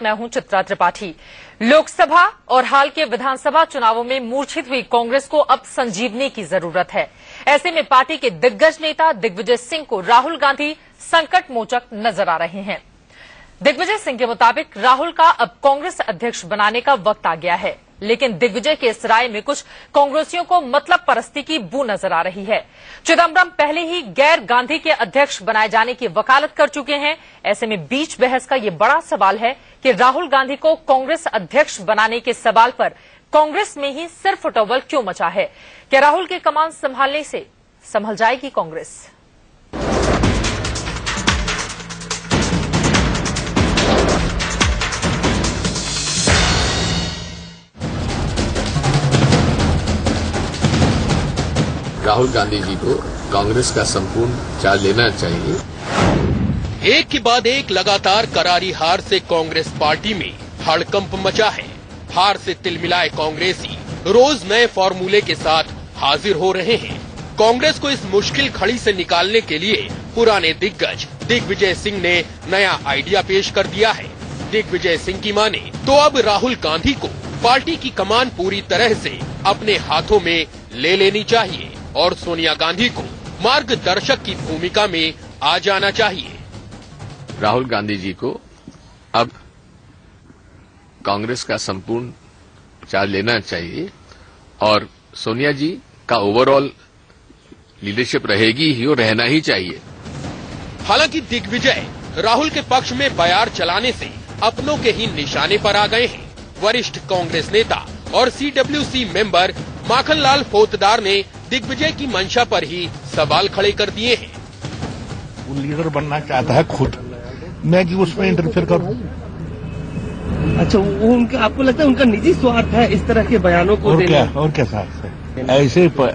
मैं हूं चित्रा त्रिपाठी। लोकसभा और हाल के विधानसभा चुनावों में मूर्छित हुई कांग्रेस को अब संजीवनी की जरूरत है। ऐसे में पार्टी के दिग्गज नेता दिग्विजय सिंह को राहुल गांधी संकट मोचक नजर आ रहे हैं। दिग्विजय सिंह के मुताबिक राहुल का अब कांग्रेस अध्यक्ष बनाने का वक्त आ गया है, लेकिन दिग्विजय के इस राय में कुछ कांग्रेसियों को मतलब परस्ती की बू नजर आ रही है। चिदंबरम पहले ही गैर गांधी के अध्यक्ष बनाए जाने की वकालत कर चुके हैं। ऐसे में बीच बहस का ये बड़ा सवाल है कि राहुल गांधी को कांग्रेस अध्यक्ष बनाने के सवाल पर कांग्रेस में ही सिर फुटौवल क्यों मचा है? क्या राहुल के कमान संभालने से संभल जाएगी कांग्रेस? राहुल गांधी जी को कांग्रेस का संपूर्ण चार्ज लेना चाहिए। एक के बाद एक लगातार करारी हार से कांग्रेस पार्टी में हड़कंप मचा है। हार से तिलमिलाए कांग्रेसी रोज नए फॉर्मूले के साथ हाजिर हो रहे हैं। कांग्रेस को इस मुश्किल खड़ी से निकालने के लिए पुराने दिग्गज दिग्विजय सिंह ने नया आइडिया पेश कर दिया है। दिग्विजय सिंह की माने तो अब राहुल गांधी को पार्टी की कमान पूरी तरह से अपने हाथों में ले लेनी चाहिए और सोनिया गांधी को मार्गदर्शक की भूमिका में आ जाना चाहिए। राहुल गांधी जी को अब कांग्रेस का संपूर्ण चार्ज लेना चाहिए और सोनिया जी का ओवरऑल लीडरशिप रहेगी ही और रहना ही चाहिए। हालांकि दिग्विजय राहुल के पक्ष में बयार चलाने से अपनों के ही निशाने पर आ गए हैं। वरिष्ठ कांग्रेस नेता और सीडब्ल्यूसी मेंबर माखनलाल पोतदार ने दिग्विजय की मंशा पर ही सवाल खड़े कर दिए हैं। वो लीडर बनना चाहता है खुद, मैं कि उसमें इंटरफेयर करूं। अच्छा, वो उनका आपको लगता है उनका निजी स्वार्थ है इस तरह के बयानों को देना? और क्या साथ है?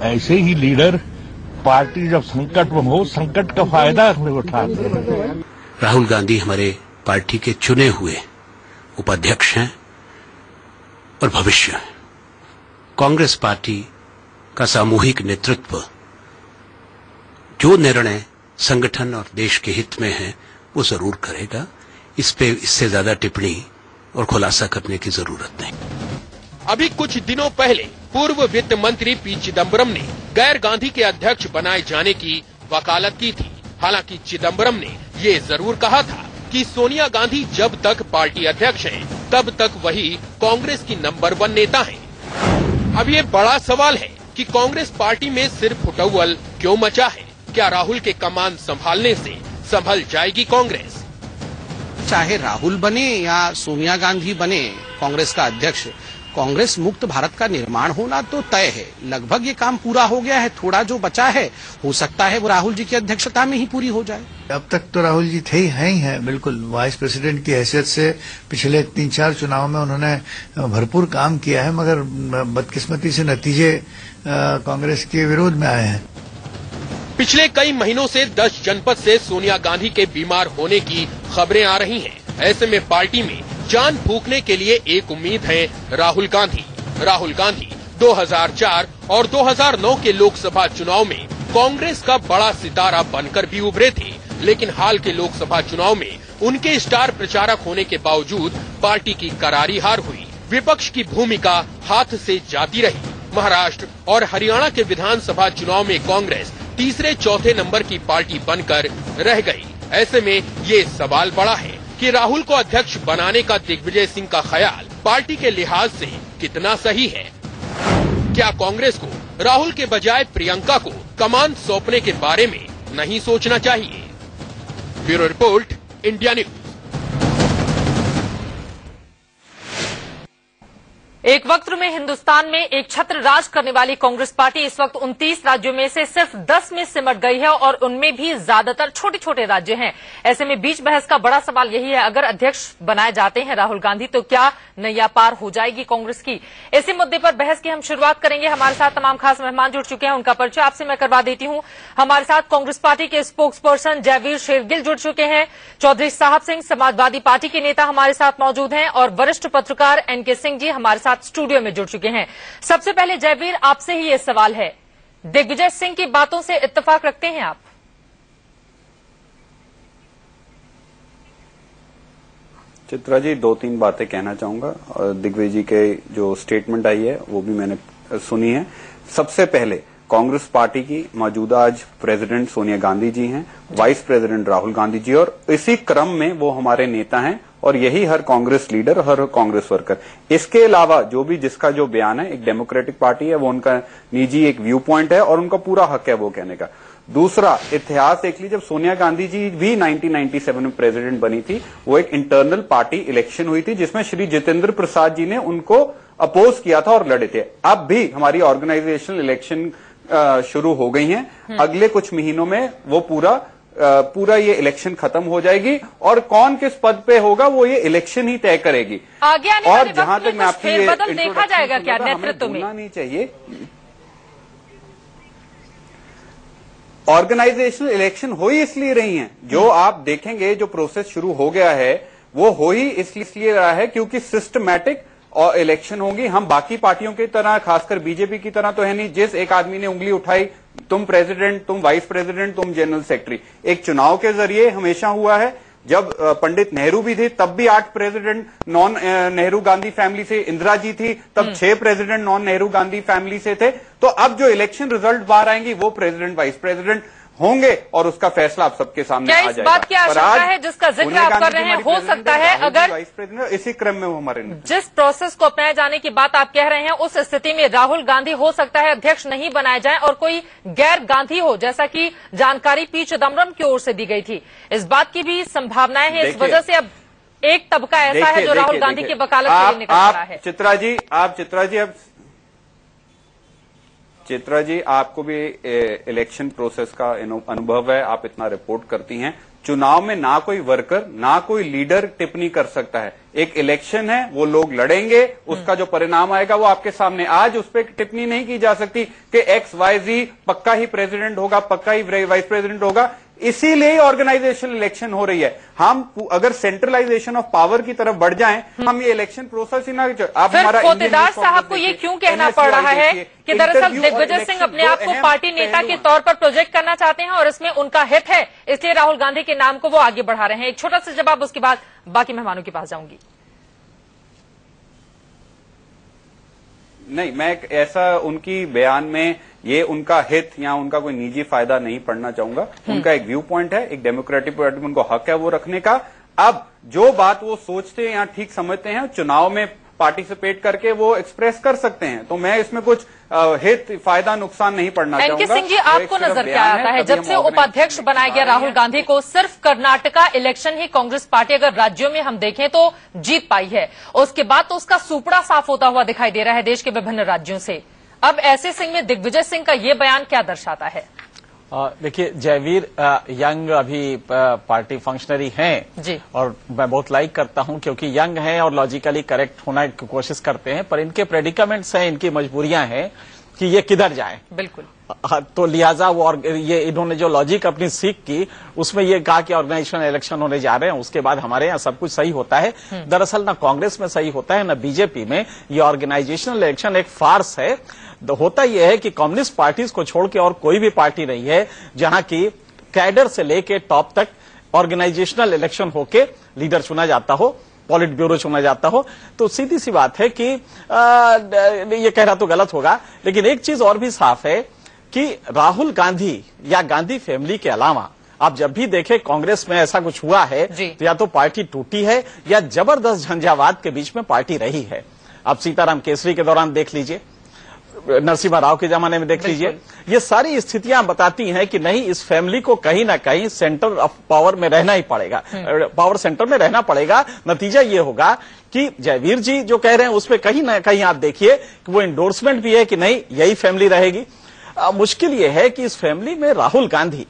ऐसे ही लीडर पार्टी जब संकट में हो, संकट का फायदा उठाते हैं। राहुल गांधी हमारे पार्टी के चुने हुए उपाध्यक्ष हैं और भविष्य है। कांग्रेस पार्टी का सामूहिक नेतृत्व जो निर्णय संगठन और देश के हित में है वो जरूर करेगा। इससे ज्यादा टिप्पणी और खुलासा करने की जरूरत नहीं। अभी कुछ दिनों पहले पूर्व वित्त मंत्री पी चिदंबरम ने गैर गांधी के अध्यक्ष बनाए जाने की वकालत की थी। हालांकि चिदंबरम ने ये जरूर कहा था कि सोनिया गांधी जब तक पार्टी अध्यक्ष हैं, तब तक वही कांग्रेस की नंबर 1 नेता हैं। अब ये बड़ा सवाल है कि कांग्रेस पार्टी में सिर फुटौवल क्यों मचा है? क्या राहुल के कमान संभालने से संभल जाएगी कांग्रेस? चाहे राहुल बने या सोनिया गांधी बने कांग्रेस का अध्यक्ष, कांग्रेस मुक्त भारत का निर्माण होना तो तय है। लगभग ये काम पूरा हो गया है। थोड़ा जो बचा है हो सकता है वो राहुल जी की अध्यक्षता में ही पूरी हो जाए। अब तक तो राहुल जी थे ही हैं बिल्कुल वाइस प्रेसिडेंट की हैसियत से। पिछले 3-4 चुनाव में उन्होंने भरपूर काम किया है, मगर बदकिस्मती से नतीजे कांग्रेस के विरोध में आए हैं। पिछले कई महीनों से 10 जनपद से सोनिया गांधी के बीमार होने की खबरें आ रही हैं। ऐसे में पार्टी में जान फूंकने के लिए एक उम्मीद है राहुल गांधी। राहुल गांधी 2004 और 2009 के लोकसभा चुनाव में कांग्रेस का बड़ा सितारा बनकर भी उभरे थे, लेकिन हाल के लोकसभा चुनाव में उनके स्टार प्रचारक होने के बावजूद पार्टी की करारी हार हुई। विपक्ष की भूमिका हाथ से जाती रही। महाराष्ट्र और हरियाणा के विधानसभा चुनाव में कांग्रेस तीसरे-चौथे नंबर की पार्टी बनकर रह गई। ऐसे में ये सवाल बड़ा है कि राहुल को अध्यक्ष बनाने का दिग्विजय सिंह का ख्याल पार्टी के लिहाज से कितना सही है? क्या कांग्रेस को राहुल के बजाय प्रियंका को कमान सौंपने के बारे में नहीं सोचना चाहिए? Bureau report, India news. एक वक्त में हिंदुस्तान में एक छत्र राज करने वाली कांग्रेस पार्टी इस वक्त 29 राज्यों में से सिर्फ 10 में सिमट गई है और उनमें भी ज्यादातर छोटे छोटे राज्य हैं। ऐसे में बीच बहस का बड़ा सवाल यही है, अगर अध्यक्ष बनाए जाते हैं राहुल गांधी तो क्या नैया पार हो जाएगी कांग्रेस की? इसी मुद्दे पर बहस की हम शुरुआत करेंगे। हमारे साथ तमाम खास मेहमान जुड़ चुके हैं, उनका परिचय आपसे मैं करवा देती हूं। हमारे साथ कांग्रेस पार्टी के स्पोक्स पर्सन जयवीर शेरगिल जुड़ चुके हैं। चौधरी साहब सिंह समाजवादी पार्टी के नेता हमारे साथ मौजूद हैं और वरिष्ठ पत्रकार एनके सिंह जी हमारे साथ स्टूडियो में जुड़ चुके हैं। सबसे पहले जयवीर, आपसे ही ये सवाल है, दिग्विजय सिंह की बातों से इत्तेफाक रखते हैं आप? चित्रा जी, 2-3 बातें कहना चाहूंगा। दिग्विजय जी के जो स्टेटमेंट आई है वो भी मैंने सुनी है। सबसे पहले कांग्रेस पार्टी की मौजूदा आज प्रेसिडेंट सोनिया गांधी जी हैं, वाइस प्रेसिडेंट राहुल गांधी जी, और इसी क्रम में वो हमारे नेता हैं और यही हर कांग्रेस लीडर, हर कांग्रेस वर्कर। इसके अलावा जो भी जिसका जो बयान है, एक डेमोक्रेटिक पार्टी है, वो उनका निजी एक व्यू पॉइंट है और उनका पूरा हक है वो कहने का। दूसरा, इतिहास देख लीजिए, जब सोनिया गांधी जी भी 1997 में प्रेसिडेंट बनी थी, वो एक इंटरनल पार्टी इलेक्शन हुई थी जिसमें श्री जितेंद्र प्रसाद जी ने उनको अपोज किया था और लड़े थे। अब भी हमारी ऑर्गेनाइजेशनल इलेक्शन शुरू हो गई हैं। अगले कुछ महीनों में वो पूरा ये इलेक्शन खत्म हो जाएगी और कौन किस पद पे होगा वो ये इलेक्शन ही तय करेगी। आगे आने और वाले जहां वक्त में तक मैं कुछ आपकी फेरबदल देखा जाएगा क्या नेतृत्व में? नहीं चाहिए। ऑर्गेनाइजेशनल इलेक्शन हो ही इसलिए रही हैं। जो आप देखेंगे जो प्रोसेस शुरू हो गया है वो हो ही इसलिए रहा है क्योंकि सिस्टमैटिक और इलेक्शन होंगी। हम बाकी पार्टियों की तरह, खासकर बीजेपी की तरह तो है नहीं, जिस एक आदमी ने उंगली उठाई, तुम प्रेसिडेंट, तुम वाइस प्रेसिडेंट, तुम जनरल सेक्रेटरी। एक चुनाव के जरिए हमेशा हुआ है। जब पंडित नेहरू भी थे तब भी 8 president non Nehru Gandhi family से, इंदिरा जी थी तब 6 president non Nehru Gandhi family से थे। तो अब जो इलेक्शन रिजल्ट बाहर आएंगी वो प्रेसिडेंट, वाइस प्रेसिडेंट होंगे और उसका फैसला आप सबके सामने आ जाएगा। क्या इस बात की आशंका है जिसका जिक्र आप कर रहे हैं, हो सकता है अगर वाइस प्रेसिडेंट इसी क्रम में वो हमारे जिस प्रोसेस को अपनाए जाने की बात आप कह रहे हैं, उस स्थिति में राहुल गांधी हो सकता है अध्यक्ष नहीं बनाए जाएं और कोई गैर गांधी हो, जैसा कि जानकारी पी चिदम्बरम की ओर से दी गई थी। इस बात की भी संभावनाएं हैं। इस वजह से अब एक तबका ऐसा है जो राहुल गांधी की वकालत के लिए निकल रहा है। चित्रा जी, आपको भी इलेक्शन प्रोसेस का अनुभव है, आप इतना रिपोर्ट करती हैं। चुनाव में ना कोई वर्कर, ना कोई लीडर टिप्पणी कर सकता है। एक इलेक्शन है, वो लोग लड़ेंगे, उसका जो परिणाम आएगा वो आपके सामने। आज उस पर टिप्पणी नहीं की जा सकती कि XYZ पक्का ही प्रेसिडेंट होगा, पक्का ही वाइस प्रेसिडेंट होगा। इसीलिए ही ऑर्गेनाइजेशनल इलेक्शन हो रही है। हम अगर सेंट्रलाइजेशन ऑफ पावर की तरफ बढ़ जाएं, हम ये इलेक्शन प्रोसेस ही ना। आप हमारा खोतेदार साहब को ये क्यों कहना पड़ रहा है कि दरअसल दिग्विजय सिंह अपने आप को पार्टी नेता के तौर पर प्रोजेक्ट करना चाहते हैं और इसमें उनका हित है, इसलिए राहुल गांधी के नाम को वो आगे बढ़ा रहे हैं? एक छोटा सा जवाब, उसके बाद बाकी मेहमानों के पास जाऊंगी। नहीं, मैं ऐसा उनकी बयान में ये उनका हित या उनका कोई निजी फायदा नहीं पढ़ना चाहूंगा। उनका एक व्यू पॉइंट है, एक डेमोक्रेटिक पार्टी में उनको हक है वो रखने का। अब जो बात वो सोचते हैं या ठीक समझते हैं, चुनाव में पार्टिसिपेट करके वो एक्सप्रेस कर सकते हैं। तो मैं इसमें कुछ हित, फायदा, नुकसान नहीं पढ़ना चाहूंगा। एनके सिंह जी, आपको नजर क्या आता है, जब से उपाध्यक्ष बनाया गया राहुल गांधी को, सिर्फ कर्नाटका इलेक्शन ही कांग्रेस पार्टी अगर राज्यों में हम देखें तो जीत पाई है, उसके बाद तो उसका सुपड़ा साफ होता हुआ दिखाई दे रहा है देश के विभिन्न राज्यों से। अब ऐसे सिंह में दिग्विजय सिंह का ये बयान क्या दर्शाता है? देखिए, जयवीर यंग अभी पार्टी फंक्शनरी हैं जी, और मैं बहुत लाइक करता हूं क्योंकि यंग हैं और लॉजिकली करेक्ट होना की कोशिश करते हैं, पर इनके प्रेडिकामेंट्स हैं, इनकी मजबूरियां हैं कि ये किधर जाए। बिल्कुल। तो लिहाजा वो ये इन्होंने जो लॉजिक अपनी सीख की उसमें ये कहा कि ऑर्गेनाइजेशनल इलेक्शन होने जा रहे हैं, उसके बाद हमारे यहाँ सब कुछ सही होता है। दरअसल ना कांग्रेस में सही होता है ना बीजेपी में। ये ऑर्गेनाइजेशनल इलेक्शन एक फार्स है। होता यह है कि कम्युनिस्ट पार्टीज को छोड़ के और कोई भी पार्टी नहीं है जहां की कैडर से लेके टॉप तक ऑर्गेनाइजेशनल इलेक्शन होके लीडर चुना जाता हो, पॉलिट ब्यूरो चुना जाता हो। तो सीधी सी बात है कि ये कहना तो गलत होगा, लेकिन एक चीज और भी साफ है कि राहुल गांधी या गांधी फैमिली के अलावा आप जब भी देखें कांग्रेस में ऐसा कुछ हुआ है तो या तो पार्टी टूटी है या जबरदस्त झंझावात के बीच में पार्टी रही है। आप सीताराम केसरी के दौरान देख लीजिए, नरसिम्हा राव के जमाने में देख लीजिए, ये सारी स्थितियां बताती हैं कि नहीं, इस फैमिली को कहीं ना कहीं सेंटर ऑफ पावर में रहना ही पड़ेगा, पावर सेंटर में रहना पड़ेगा। नतीजा ये होगा कि जयवीर जी जो कह रहे हैं उसमें कहीं ना कहीं आप देखिए कि वो इंडोर्समेंट भी है कि नहीं यही फैमिली रहेगी। मुश्किल ये है कि इस फैमिली में राहुल गांधी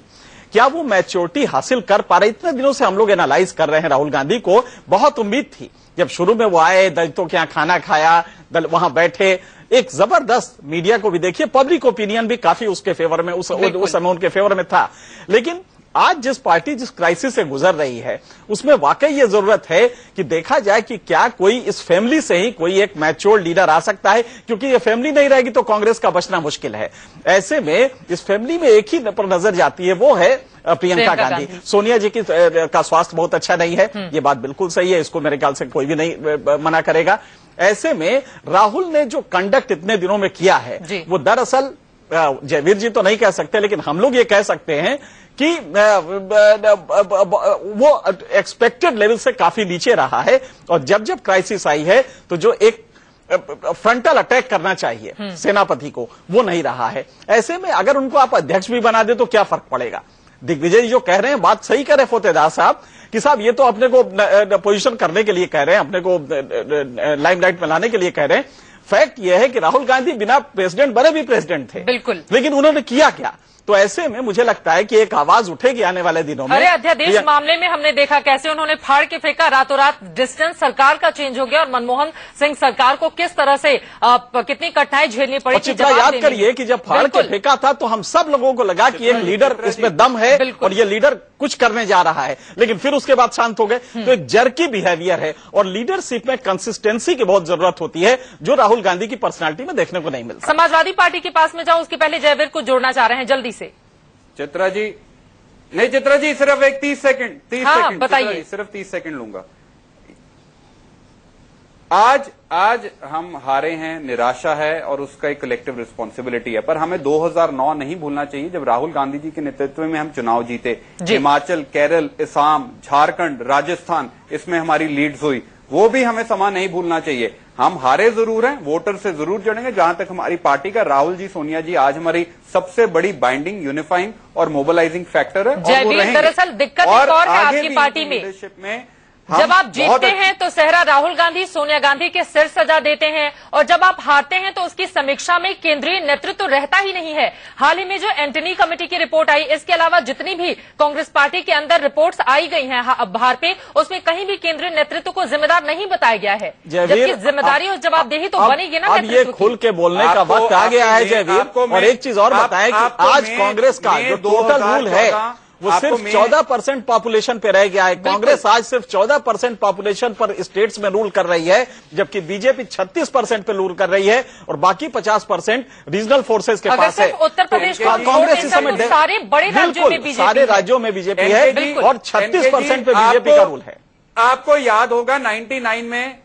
क्या वो मैच्योरिटी हासिल कर पा रहे। इतने दिनों से हम लोग एनालाइज कर रहे हैं राहुल गांधी को, बहुत उम्मीद थी जब शुरू में वो आए, दलितों के यहाँ खाना खाया, वहां बैठे, एक जबरदस्त, मीडिया को भी देखिए, पब्लिक ओपिनियन भी काफी उसके फेवर में, उस समय उनके फेवर में था। लेकिन आज जिस पार्टी जिस क्राइसिस से गुजर रही है उसमें वाकई ये जरूरत है कि देखा जाए कि क्या कोई इस फैमिली से ही कोई एक मैच्योर लीडर आ सकता है, क्योंकि ये फैमिली नहीं रहेगी तो कांग्रेस का बचना मुश्किल है। ऐसे में इस फैमिली में एक ही पर नजर जाती है, वो है प्रियंका गांधी। सोनिया जी का स्वास्थ्य बहुत अच्छा नहीं है, ये बात बिल्कुल सही है, इसको मेरे ख्याल से कोई भी नहीं मना करेगा। ऐसे में राहुल ने जो कंडक्ट इतने दिनों में किया है वो दरअसल जयवीर जी तो नहीं कह सकते, लेकिन हम लोग ये कह सकते हैं कि वो एक्सपेक्टेड लेवल से काफी नीचे रहा है। और जब जब क्राइसिस आई है तो जो एक फ्रंटल अटैक करना चाहिए सेनापति को, वो नहीं रहा है। ऐसे में अगर उनको आप अध्यक्ष भी बना दे तो क्या फर्क पड़ेगा? दिग्विजय जी जो कह रहे हैं बात सही कह रहे फतेहदार साहब कि साहब ये तो अपने को पोजीशन करने के लिए कह रहे हैं, अपने को लाइमलाइट में लाने के लिए कह रहे हैं। फैक्ट यह है कि राहुल गांधी बिना प्रेसिडेंट बने भी प्रेसिडेंट थे, बिल्कुल, लेकिन उन्होंने किया क्या? तो ऐसे में मुझे लगता है कि एक आवाज उठेगी आने वाले दिनों में। अरे अध्यादेश मामले में हमने देखा कैसे उन्होंने फाड़ के फेंका, रातों रात डिस्टेंस सरकार का चेंज हो गया और मनमोहन सिंह सरकार को किस तरह से कितनी कठिनाई झेलनी पड़ी। चित्रा याद करिए कि जब फाड़ के फेंका था तो हम सब लोगों को लगा कि एक लीडर इसमें दम है और ये लीडर कुछ करने जा रहा है, लेकिन फिर उसके बाद शांत हो गए। तो एक जर्की बिहेवियर है और लीडरशिप में कंसिस्टेंसी की बहुत जरूरत होती है, जो राहुल गांधी की पर्सनालिटी में देखने को नहीं मिलता। समाजवादी पार्टी के पास में जाओ, उसके पहले जयवीर को जोड़ना चाह रहे हैं जल्दी से। चित्रा जी, नहीं चित्रा जी, सिर्फ एक 30 सेकंड, 30 सेकंड बताइए, सिर्फ 30 सेकंड लूंगा। आज हम हारे हैं, निराशा है और उसका एक कलेक्टिव रिस्पॉन्सिबिलिटी है, पर हमें 2009 नहीं भूलना चाहिए जब राहुल गांधी जी के नेतृत्व में हम चुनाव जीते। हिमाचल, केरल, असम, झारखंड, राजस्थान, इसमें हमारी लीड्स हुई, वो भी हमें समा नहीं भूलना चाहिए। हम हारे जरूर हैं, वोटर से जरूर जुड़ेंगे। जहां तक हमारी पार्टी का, राहुल जी, सोनिया जी आज हमारी सबसे बड़ी बाइंडिंग, यूनिफाइंग और मोबिलाइजिंग फैक्टर है। दरअसल दिक्कत एक और है आपकी पार्टी में, लीडरशिप में जब आप जीतते हैं तो सेहरा राहुल गांधी, सोनिया गांधी के सिर सजा देते हैं, और जब आप हारते हैं तो उसकी समीक्षा में केंद्रीय नेतृत्व रहता ही नहीं है। हाल ही में जो एंटनी कमेटी की रिपोर्ट आई, इसके अलावा जितनी भी कांग्रेस पार्टी के अंदर रिपोर्ट्स आई गई हैं बाहर पे, उसमें कहीं भी केंद्रीय नेतृत्व को जिम्मेदार नहीं बताया गया है, जबकि जिम्मेदारी और जवाबदेही तो बनेगी ना। अब ये खुल के बोलने का वक्त आ गया है जयवीर। और एक चीज और बताएं कि आज कांग्रेस का जो टोटल रूल है वो सिर्फ 14% पॉपुलेशन पे रह गया है। कांग्रेस आज सिर्फ 14% पॉपुलेशन पर स्टेट्स में रूल कर रही है, जबकि बीजेपी 36% पे रूल कर रही है और बाकी 50% रीजनल फोर्सेस के पास है। उत्तर प्रदेश कांग्रेस इस समय सारे बड़े राज्यों में बीजेपी, सारे राज्यों में बीजेपी है और 36% पे बीजेपी का रूल है। आपको याद होगा 99 में,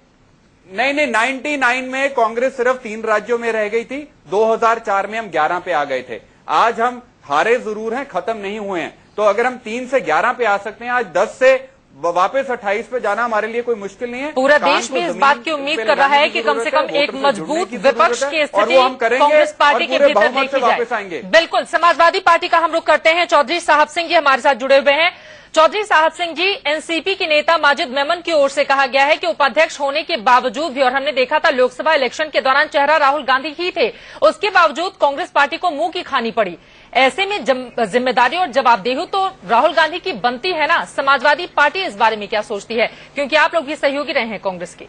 नहीं 99 में कांग्रेस सिर्फ 3 राज्यों में रह गई थी, 2004 में हम 11 पे आ गए थे। आज हम हारे जरूर हैं, खत्म नहीं हुए हैं। तो अगर हम 3 से 11 पे आ सकते हैं, आज 10 से वापस 28 पे जाना हमारे लिए कोई मुश्किल नहीं है। पूरा देश भी इस बात की उम्मीद कर रहा है कि कम से कम एक मजबूत विपक्ष की स्थिति कांग्रेस पार्टी के भीतर देखी जाए। बिल्कुल, समाजवादी पार्टी का हम रुख करते हैं। चौधरी साहब सिंह जी हमारे साथ जुड़े हुए हैं। चौधरी साहब सिंह जी, एनसीपी के नेता माजिद मेमन की ओर से कहा गया है कि उपाध्यक्ष होने के बावजूद भी, और हमने देखा था लोकसभा इलेक्शन के दौरान चेहरा राहुल गांधी ही थे, उसके बावजूद कांग्रेस पार्टी को मुंह की खानी पड़ी। ऐसे में जिम्मेदारी और जवाबदेही तो राहुल गांधी की बनती है ना। समाजवादी पार्टी इस बारे में क्या सोचती है, क्योंकि आप लोग भी सहयोगी रहे हैं कांग्रेस के?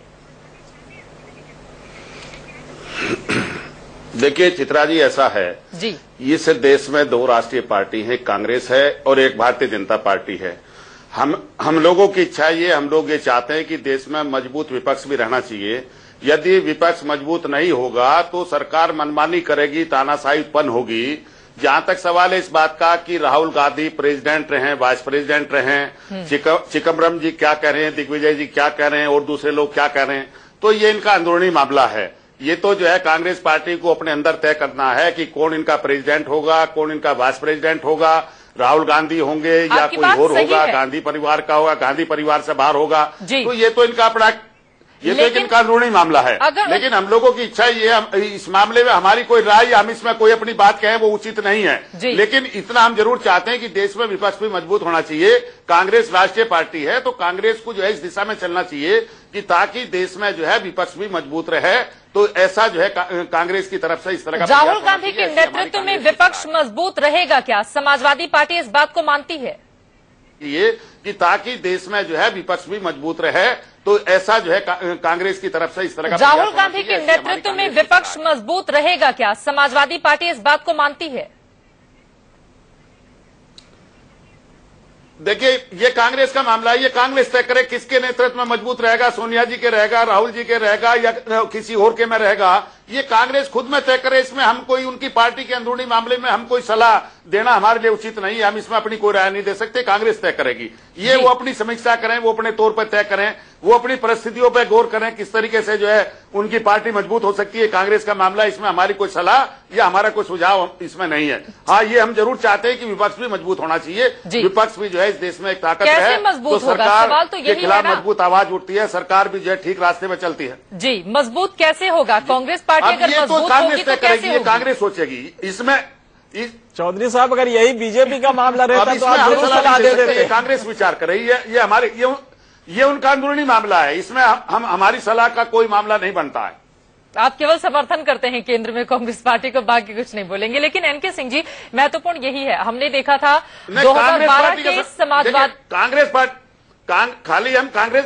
देखिए चित्रा जी, ऐसा है जी, इस देश में 2 राष्ट्रीय पार्टी है, कांग्रेस है और एक भारतीय जनता पार्टी है। हम लोगों की इच्छा ये, हम लोग ये चाहते हैं कि देश में मजबूत विपक्ष भी रहना चाहिए। यदि विपक्ष मजबूत नहीं होगा तो सरकार मनमानी करेगी, तानाशाही उत्पन्न होगी। जहां तक सवाल है इस बात का कि राहुल गांधी प्रेसिडेंट रहे, वाइस प्रेसिडेंट रहे, चिदम्बरम जी क्या कह रहे हैं, दिग्विजय जी क्या कह रहे हैं और दूसरे लोग क्या कह रहे हैं, तो ये इनका अंदरूनी मामला है। ये तो जो है कांग्रेस पार्टी को अपने अंदर तय करना है कि कौन इनका प्रेसिडेंट होगा, कौन इनका वाइस प्रेसिडेंट होगा, राहुल गांधी होंगे या कोई और होगा, गांधी परिवार का होगा, गांधी परिवार से बाहर होगा। तो ये तो इनका अपना, ये तो एक इनका अंदरूनी मामला है। लेकिन हम लोगों की इच्छा ये, इस मामले में हमारी कोई राय, हम इसमें कोई अपनी बात कहें वो उचित नहीं है। लेकिन इतना हम जरूर चाहते हैं कि देश में विपक्ष भी मजबूत होना चाहिए। कांग्रेस राष्ट्रीय पार्टी है तो कांग्रेस को जो है इस दिशा में चलना चाहिए कि ताकि देश में जो है विपक्ष भी मजबूत रहे। तो ऐसा जो है कांग्रेस की तरफ से इस तरह का, राहुल गांधी के नेतृत्व में विपक्ष मजबूत रहेगा क्या? समाजवादी पार्टी इस बात को मानती है ये कि ताकि देश में जो है विपक्ष भी मजबूत रहे। तो ऐसा जो है कांग्रेस की तरफ से इस तरह का, राहुल गांधी के नेतृत्व में विपक्ष मजबूत रहेगा क्या? समाजवादी पार्टी इस बात को मानती है देखिए, ये कांग्रेस का मामला है, ये कांग्रेस तय करे किसके नेतृत्व में मजबूत रहेगा, सोनिया जी के रहेगा, राहुल जी के रहेगा या किसी और के में रहेगा, ये कांग्रेस खुद में तय करे। इसमें हम कोई उनकी पार्टी के अंदरूनी मामले में हम कोई सलाह देना हमारे लिए उचित नहीं है, हम इसमें अपनी कोई राय नहीं दे सकते, कांग्रेस तय करेगी। ये वो अपनी समीक्षा करें, वो अपने तौर पर तय करें, वो अपनी परिस्थितियों पर गौर करें किस तरीके से जो है उनकी पार्टी मजबूत हो सकती है। कांग्रेस का मामला, इसमें हमारी कोई सलाह या हमारा कोई सुझाव इसमें नहीं है। हाँ, ये हम जरूर चाहते हैं कि विपक्ष भी मजबूत होना चाहिए, विपक्ष भी जो है इस देश में एक ताकत है, तो सरकार के खिलाफ मजबूत आवाज उठती है, सरकार भी जो है ठीक रास्ते में चलती है। जी, मजबूत कैसे होगा कांग्रेस पार्टी? अगर मजबूत होगी तो कैसे होगी? कांग्रेस सोचेगी इसमें। चौधरी साहब, अगर यही बीजेपी का मामला रहता तो आप जरूर सलाह दे देते। कांग्रेस विचार कर रही है, ये हमारे ये उनका अंदरूनी मामला है, इसमें हम हमारी सलाह का कोई मामला नहीं बनता है। आप केवल समर्थन करते हैं केंद्र में कांग्रेस पार्टी को, बाकी कुछ नहीं बोलेंगे। लेकिन एनके सिंह जी, महत्वपूर्ण यही है, हमने देखा था 2012 के समाजवाद कांग्रेस पार्टी खाली हम कांग्रेस,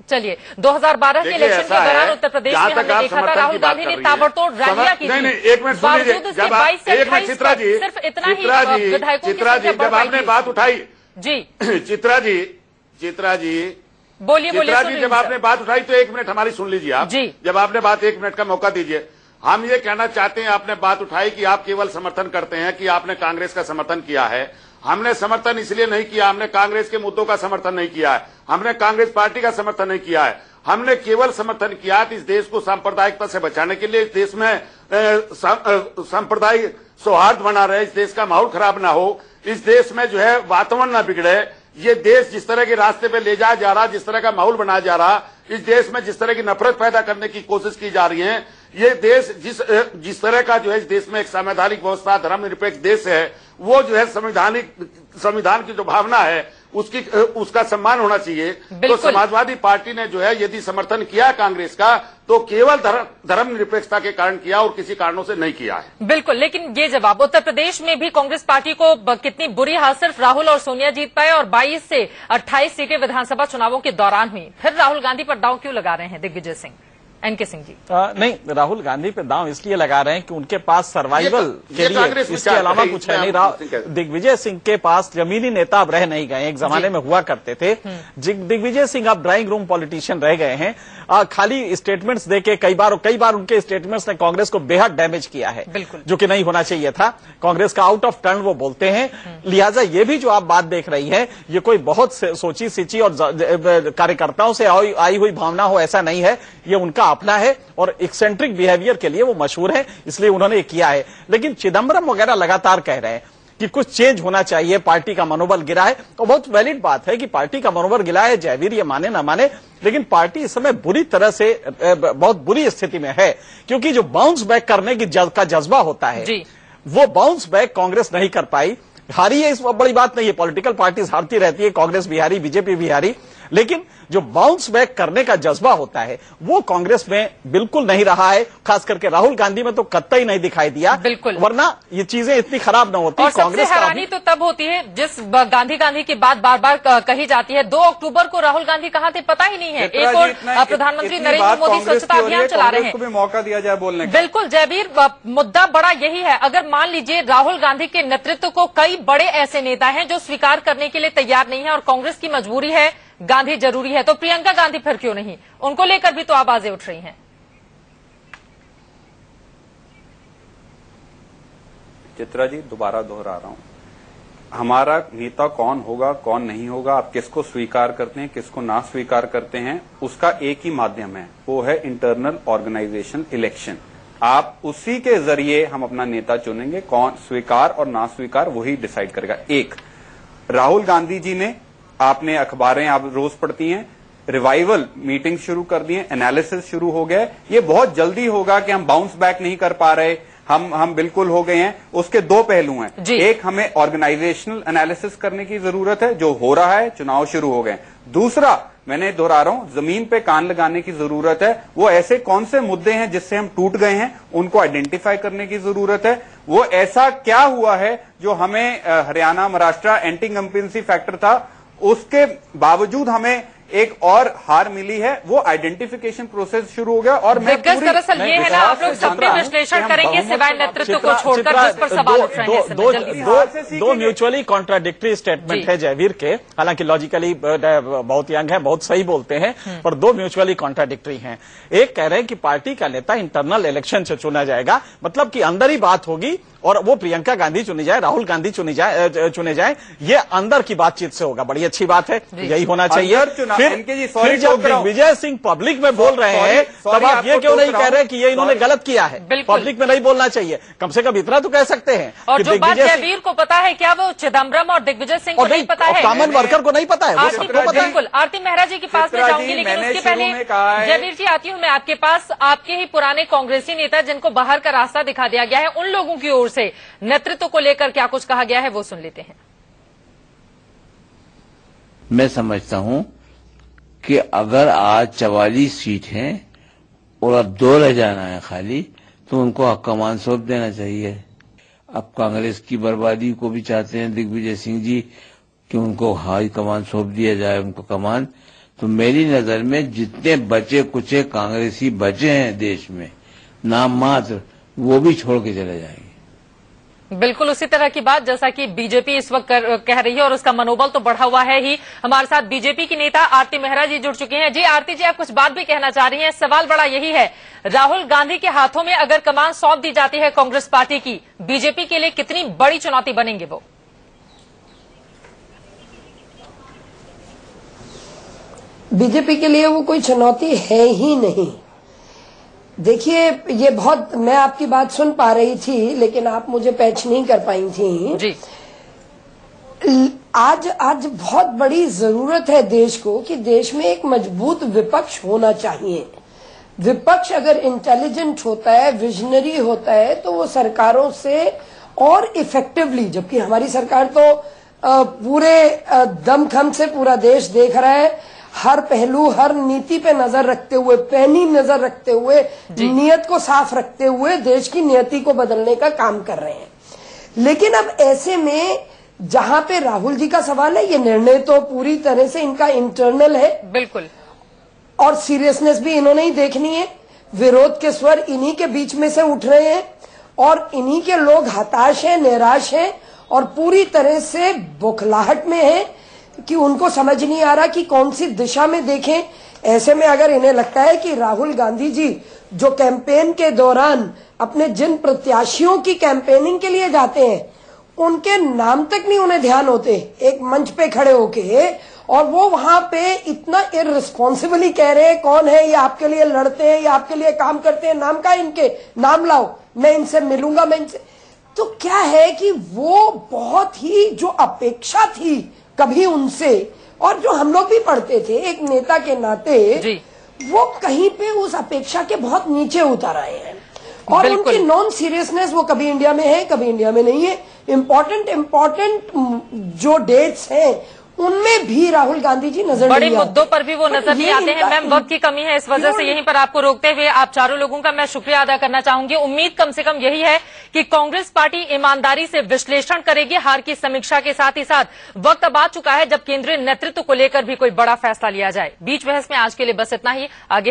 चलिए 2012 के इलेक्शन के दौरान उत्तर प्रदेश में हमने देखा था राहुल गांधी ने ताबड़तोड़ रैलियां की थी। नहीं, एक मिनट सुनिए, जब चित्रा जी, सिर्फ इतना ही विधायकों जब आपने बात उठाई जी, चित्रा जी बोलिए, जब आपने बात उठाई तो एक मिनट हमारी सुन लीजिए आप जी। जब आपने बात, एक मिनट का मौका दीजिए। हम ये कहना चाहते हैं, आपने बात उठाई कि आप केवल समर्थन करते हैं कि आपने कांग्रेस का समर्थन किया है। हमने समर्थन इसलिए नहीं किया, हमने कांग्रेस के मुद्दों का समर्थन नहीं किया है, हमने कांग्रेस पार्टी का समर्थन नहीं किया है। हमने केवल समर्थन किया कि इस देश को सांप्रदायिकता से बचाने के लिए, इस देश में सांप्रदायिक सौहार्द बना रहे, इस देश का माहौल खराब ना हो, इस देश में जो है वातावरण ना बिगड़े। ये देश जिस तरह के रास्ते पे ले जाया जा रहा, जिस तरह का माहौल बनाया जा रहा, इस देश में जिस तरह की नफरत पैदा करने की कोशिश की जा रही है, ये देश जिस तरह का जो है इस देश में एक संवैधानिक व्यवस्था, धर्मनिरपेक्ष देश है, वो जो है संविधान की जो भावना है उसका सम्मान होना चाहिए। तो समाजवादी पार्टी ने जो है यदि समर्थन किया कांग्रेस का तो केवल धर्मनिरपेक्षता के कारण किया और किसी कारणों से नहीं किया है। बिल्कुल, लेकिन ये जवाब उत्तर प्रदेश में भी कांग्रेस पार्टी को कितनी बुरी हाल सिर्फ राहुल और सोनिया जीत पाए और 22 से 28 सीटें विधानसभा चुनावों के दौरान हुई। फिर राहुल गांधी पर दांव क्यों लगा रहे हैं दिग्विजय सिंह, एनके सिंह जी? नहीं, राहुल गांधी पे दांव इसलिए लगा रहे हैं कि उनके पास सर्वाइवल के लिए इसके अलावा कुछ है नहीं। दिग्विजय सिंह के पास जमीनी नेता अब रह नहीं गए, एक जमाने में हुआ करते थे। दिग्विजय सिंह अब ड्राइंग रूम पॉलिटिशियन रह गए हैं। खाली स्टेटमेंट्स देके कई बार उनके स्टेटमेंट्स ने कांग्रेस को बेहद डैमेज किया है, जो कि नहीं होना चाहिए था। कांग्रेस का आउट ऑफ टर्न वो बोलते हैं। लिहाजा ये भी जो आप बात देख रही है, ये कोई बहुत सोची सींची और कार्यकर्ताओं से आई हुई भावना हो, ऐसा नहीं है। ये उनका अपना है और एक्सेंट्रिक बिहेवियर के लिए वो मशहूर है, इसलिए उन्होंने किया है। लेकिन चिदम्बरम वगैरह लगातार कह रहे हैं कि कुछ चेंज होना चाहिए, पार्टी का मनोबल गिरा है। तो बहुत वैलिड बात है कि पार्टी का मनोबल गिरा है, जयवीर ये माने ना माने, लेकिन पार्टी इस समय बुरी तरह से बहुत बुरी स्थिति में है, क्योंकि जो बाउंस बैक करने का जज्बा होता है वो बाउंस बैक कांग्रेस नहीं कर पाई। हारी है, इस बड़ी बात नहीं है, पॉलिटिकल पार्टीज हारती रहती है, कांग्रेस भी हारी, बीजेपी भी हारी, लेकिन जो बाउंस बैक करने का जज्बा होता है वो कांग्रेस में बिल्कुल नहीं रहा है। खास करके राहुल गांधी में तो कतई नहीं दिखाई दिया, बिल्कुल, वरना ये चीजें इतनी खराब न होती। और सबसे हैरानी तो तब होती है जिस गांधी की बात बार बार कही जाती है। 2 अक्टूबर को राहुल गांधी कहाँ थे पता ही नहीं है। एक और प्रधानमंत्री नरेंद्र मोदी स्वच्छता अभियान चला रहे हैं, मौका दिया जाए बोलने। बिल्कुल जयवीर, मुद्दा बड़ा यही है। अगर मान लीजिए राहुल गांधी के नेतृत्व को कई बड़े ऐसे नेता हैं जो स्वीकार करने के लिए तैयार नहीं है और कांग्रेस की मजबूरी है, गांधी जरूरी है, तो प्रियंका गांधी फिर क्यों नहीं? उनको लेकर भी तो आवाजें उठ रही हैं। चित्रा जी, दोबारा दोहरा रहा हूं, हमारा नेता कौन होगा कौन नहीं होगा, आप किसको स्वीकार करते हैं किसको ना स्वीकार करते हैं, उसका एक ही माध्यम है, वो है इंटरनल ऑर्गेनाइजेशन इलेक्शन। आप उसी के जरिए हम अपना नेता चुनेंगे, कौन स्वीकार और ना स्वीकार वही डिसाइड करेगा। एक, राहुल गांधी जी ने, आपने अखबारें आप रोज पढ़ती हैं, रिवाइवल मीटिंग शुरू कर दी है, एनालिसिस शुरू हो गया है। ये बहुत जल्दी होगा कि हम बाउंस बैक नहीं कर पा रहे, हम बिल्कुल हो गए हैं। उसके 2 पहलू हैं, एक हमें ऑर्गेनाइजेशनल एनालिसिस करने की जरूरत है, जो हो रहा है, चुनाव शुरू हो गए। दूसरा, मैंने दोहरा रहा हूं, जमीन पे कान लगाने की जरूरत है। वो ऐसे कौन से मुद्दे हैं जिससे हम टूट गए हैं, उनको आइडेंटिफाई करने की जरूरत है। वो ऐसा क्या हुआ है जो हमें हरियाणा महाराष्ट्र एंटी कंपेंसी फैक्टर था, उसके बावजूद हमें एक और हार मिली है, वो आइडेंटिफिकेशन प्रोसेस शुरू हो गया। और मैं दरअसल ये है ना, आप लोग सब पे विश्लेषण करेंगे सिवाय नेतृत्व को छोड़कर, जिस पर सवाल उठ रहे हैं। दो म्यूचुअली कॉन्ट्राडिक्टरी स्टेटमेंट है जयवीर के, हालांकि लॉजिकली बहुत यंग है, बहुत सही बोलते हैं, पर दो म्यूचुअली कॉन्ट्राडिक्टरी हैं। एक कह रहे हैं कि पार्टी का नेता इंटरनल इलेक्शन से चुना जाएगा, मतलब कि अंदर ही बात होगी और वो प्रियंका गांधी चुनी जाए, राहुल गांधी चुने जाए, ये अंदर की बातचीत से होगा। बड़ी अच्छी बात है, यही होना चाहिए। फिर जब दिग्विजय सिंह पब्लिक में बोल रहे हैं, तब आप ये क्यों नहीं कह रहे कि ये इन्होंने गलत किया है? पब्लिक में नहीं बोलना चाहिए, कम से कम इतना तो कह सकते हैं। और जो बात जयवीर को पता है, क्या वो चिदम्बरम और दिग्विजय सिंह को नहीं पता है? कॉमन वर्कर को नहीं पता है, वो सबको पता है। बिल्कुल। आरती मेहरा जी के पास में जाऊंगी, लेकिन उसके पहले जयवीर जी आती हूं मैं आपके पास। आपके ही पुराने कांग्रेसी नेता जिनको बाहर का रास्ता दिखा दिया गया है, उन लोगों की ओर से नेतृत्व को लेकर क्या कुछ कहा गया है, वो सुन लेते हैं। मैं समझता हूं कि अगर आज 44 सीट हैं और अब 2 रह जाना है खाली, तो उनको हक कमान सौंप देना चाहिए। अब कांग्रेस की बर्बादी को भी चाहते हैं दिग्विजय सिंह जी कि उनको हाई कमान सौंप दिया जाए, उनको कमान। तो मेरी नजर में जितने बचे कुचे कांग्रेसी बचे हैं देश में, नाम मात्र, वो भी छोड़ के चले जाएंगे। बिल्कुल उसी तरह की बात जैसा कि बीजेपी इस वक्त कह रही है, और उसका मनोबल तो बढ़ा हुआ है ही। हमारे साथ बीजेपी की नेता आरती मेहरा जी जुड़ चुके हैं। जी आरती जी, आप कुछ बात भी कहना चाह रही हैं। सवाल बड़ा यही है, राहुल गांधी के हाथों में अगर कमान सौंप दी जाती है कांग्रेस पार्टी की, बीजेपी के लिए कितनी बड़ी चुनौती बनेंगे वो? बीजेपी के लिए वो कोई चुनौती है ही नहीं। देखिए, ये बहुत, मैं आपकी बात सुन पा रही थी लेकिन आप मुझे पैच नहीं कर पाई थी जी। आज बहुत बड़ी जरूरत है देश को कि देश में एक मजबूत विपक्ष होना चाहिए। विपक्ष अगर इंटेलिजेंट होता है, विजनरी होता है, तो वो सरकारों से और इफेक्टिवली, जबकि हमारी सरकार तो पूरे दमखम से पूरा देश देख रहा है, हर पहलू, हर नीति पे नजर रखते हुए, पैनी नजर रखते हुए, नियत को साफ रखते हुए देश की नियति को बदलने का काम कर रहे हैं। लेकिन अब ऐसे में जहां पे राहुल जी का सवाल है, ये निर्णय तो पूरी तरह से इनका इंटरनल है, बिल्कुल, और सीरियसनेस भी इन्होंने ही देखनी है। विरोध के स्वर इन्हीं के बीच में से उठ रहे हैं और इन्हीं के लोग हताश हैं, निराश हैं और पूरी तरह से बौखलाहट में हैं कि उनको समझ नहीं आ रहा कि कौन सी दिशा में देखें। ऐसे में अगर इन्हें लगता है कि राहुल गांधी जी जो कैंपेन के दौरान अपने जिन प्रत्याशियों की कैंपेनिंग के लिए जाते हैं, उनके नाम तक नहीं उन्हें ध्यान होते एक मंच पे खड़े होके, और वो वहां पे इतना इररिस्पॉन्सिबली कह रहे हैं कौन है ये आपके लिए लड़ते हैं, ये आपके लिए काम करते हैं, नाम का इनके, नाम लाओ, मैं इनसे मिलूंगा, मैं इनसे। तो क्या है कि वो बहुत ही जो अपेक्षा थी कभी उनसे, और जो हम लोग भी पढ़ते थे एक नेता के नाते, वो कहीं पे उस अपेक्षा के बहुत नीचे उतर आए हैं। और उनकी नॉन सीरियसनेस, वो कभी इंडिया में है, कभी इंडिया में नहीं है। इम्पोर्टेंट जो डेट्स हैं उनमें भी राहुल गांधी जी नजर बड़े मुद्दों पर भी वो नजर नहीं आते हैं। मैम, वक्त की कमी है, इस वजह से यहीं पर आपको रोकते हुए आप चारों लोगों का मैं शुक्रिया अदा करना चाहूंगी। उम्मीद कम से कम यही है कि कांग्रेस पार्टी ईमानदारी से विश्लेषण करेगी, हार की समीक्षा के साथ ही साथ वक्त अब आ चुका है जब केंद्रीय नेतृत्व को लेकर भी कोई बड़ा फैसला लिया जाए। बीच बहस में आज के लिए बस इतना ही। आगे